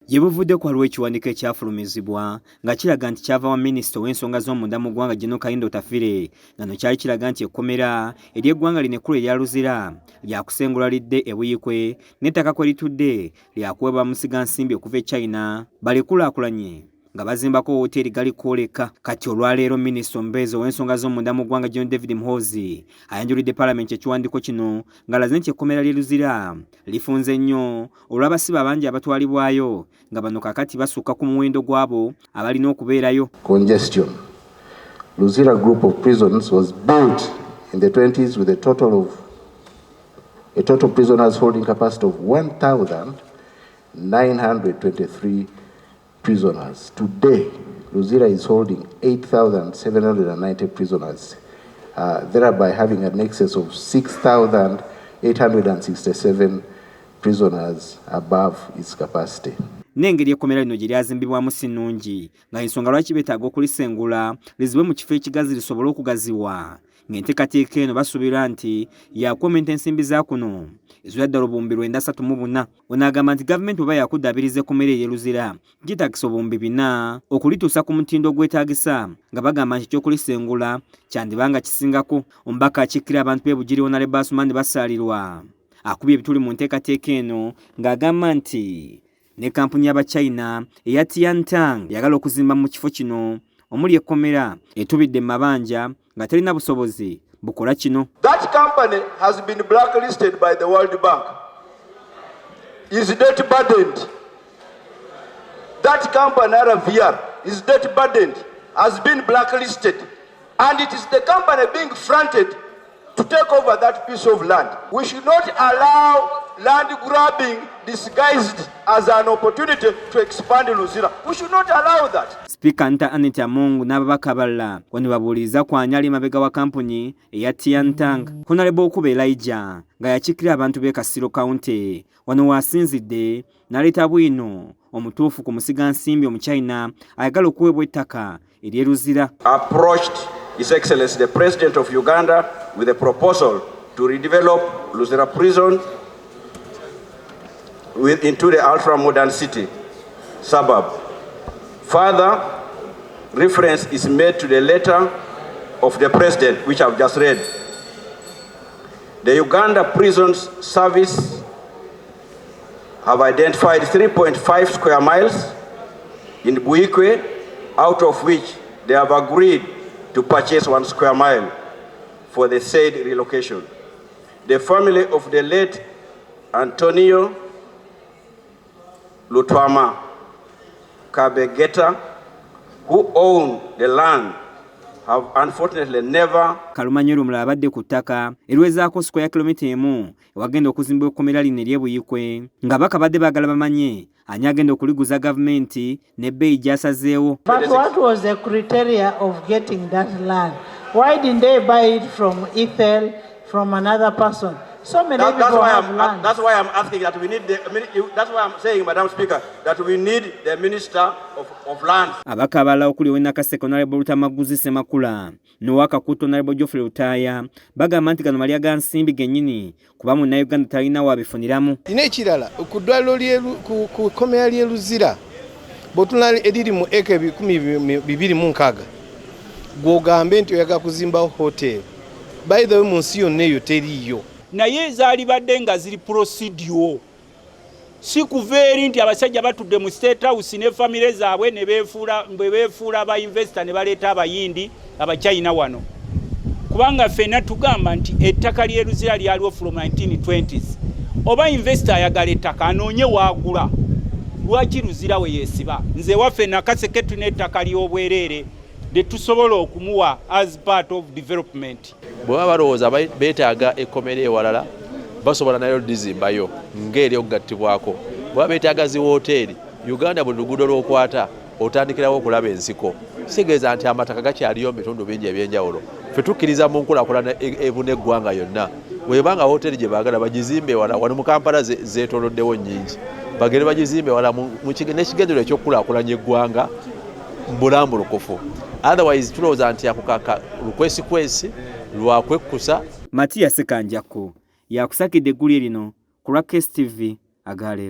Yebuvudde ku waliwo ekiwandiiko ekyafulumizibwa nga kiraga nti kyava wa minisita w'ensonga z'omunda mu ggwanga Gen. Kayindo Tafire nga no kyali kiraga nti ekkomera ery'eggwanga lino ekkulu erya Luzira lyakusengulwa lidde e Buyikwe n'ettaka kwe litudde lyakuweebwa musigansimbi okuva e China balikulaakulanye nga bazimbako hoteri gali kwoleka. Kati olwaleero minisita omubeezi ow'ensonga z'omunda mu ggwanga John David Muhoozi ayanjulidde Paalamenti ekiwandiiko kino ng'alaze nti ekkomera ly'e Luzira lifunze nnyo olw'abasibe abangi abatwalibwayo nga bano kakati basukka ku muwendo gwabo abalina okubeerayo. Congestion. Luzira group of prisons was built in the 20s with a total prisoners holding capacity of 1,923 prisoners. Today, Luzira is holding 8,790 prisoners, thereby having an excess of 6,867 prisoners above its capacity. N'engeri ekkomera lino gye lyazimbibwamu si nnungi nga ensonga lwaki beetaaga okulisengula lizibwe mu kifo ekigazi lisobole okugaziwa ng'enteekateeka eno basuubira nti yakomenta ensimbi za kuno eziwera ddala obuwumbi 934. Ono agamba nti gavumenti bw'eba yakuddaabiriza ekkomera ery'e Luzira gitaagisa obuwumbi 4 okulituusa ku mutindo ogwetaagisa nga bagamba nti ekyokulisengula kyandibanga kisingako. Omubaka akiikirira abantu b'e Bugiri Honorable Asuman Basaalirwa akubye ebituli mu nteekateeka eno ng'agamba nti ne kampuni y'Abachina eya Tiantang yagala okuzimba mu kifo kino omuli ekkomera etubidde mu mabanja nga terina busobozi bukola kino. That company has been blacklisted by the World Bank. Is debt burdened. That company RVR is debt burdened, has been blacklisted, and it is the company being fronted to take over that piece of land. We should not allow land grabbing disguised as an opportunity to expand Luzira. We should not allow that. Speaker Nta Anita Mungu n'ababaka abalala wano babuuliza ku ani ali emabega wa kampuni eya Tiantang. Honorable Okuba Elijah nga yakiikirira abantu b'e Kasiro County wano waasinzidde n'aleeta bwino omutuufu ku musigansimbi Omuchina ayagala okuweebwa ettaka ery'e Luzira. Approached His Excellency the President of Uganda with a proposal to redevelop Luzira prison into the ultra-modern city suburb. Further reference is made to the letter of the President, which I've just read. The Uganda Prisons Service have identified 3.5 square miles in Buyikwe, out of which they have agreed to purchase 1 square mile for the said relocation. The family of the late Antonio Lutwama Kabegeta, who own the land, have unfortunately never. Kalumanyiru mulala abadde ku ttaka eriwezaako square ya kilomita 1 ewagenda okuzimbwa ekkomera lino ery'e Buyikwe nga bakabadde baagala bamanye ani agenda okuliguza gavumenti n'ebbeeyi gy'asazeewo. But what was the criteria of getting that land? Why didn't they buy it from Ethel, from another person? So many people have land. That's why I'm asking that we need that's why I'm saying, Madam Speaker, that we need the Minister of Land. Abaka abalala okuli Ow'Enakaseke Honorable Lutamaguzi Semakula n'Owakakuuto Honorable Geoffrey Lutaaya bagamba nti gano malya ga nsimbi gennyini kuba Munnayuganda talina waabifuniramu. Ina ekirala ku ddwaliro ku kkomera ly'e Luzira bw'otunula eriri mu eka 226 gw'ogambe nti oyagala kuzimbawo hoteri. By the way, mu nsi yonna eyo teriiyo. Naye zaali badde nga ziri procedure. Si kuveeri nti abasajja batudde mu State House ne famire zaabwe ne beefuula aba investor ne baleeta abayindi Abachina wano. Kubanga ffenna tugamba nti ettaka ly'e Luzira lyaliwo from 1920s. Oba investor ayagala ettaka anoonye waagula. Lwaki Luzira we yeesiba? Nze waffe Nakaseke tulina ettaka ly'obwereere lye tusobola okumuwa as part of development. Bw'aba balowooza beetaaga ekkomera ewalala basobola nayo dizimbayo ng'eri okugattibwako. Bw'aba beetaaga zi wooteeri Uganda buli luguudo lw'okwata otandikirawo okulaba ensiko. Kitegeeza nti amataka gakyaliyo mu bitundu bingi ebyenjawulo. Ffe tukkiriza mu nkulaakulana ebuna eggwanga yonna. Bw'ebanga wooteeri gye baagala bagizimbe ewala wano mu Kampala zeetooloddewo nnyingi. Bagende bagizimbe ewala n'ekigendererwa eky'okulaakulanya eggwanga mbulambulukufu. Otherwise tulowooza nti akukaka lukwesikwesi lwakwekkusa. Matias Kanjako yakusakidde eggulire lino ku lwa KSTV agaleero.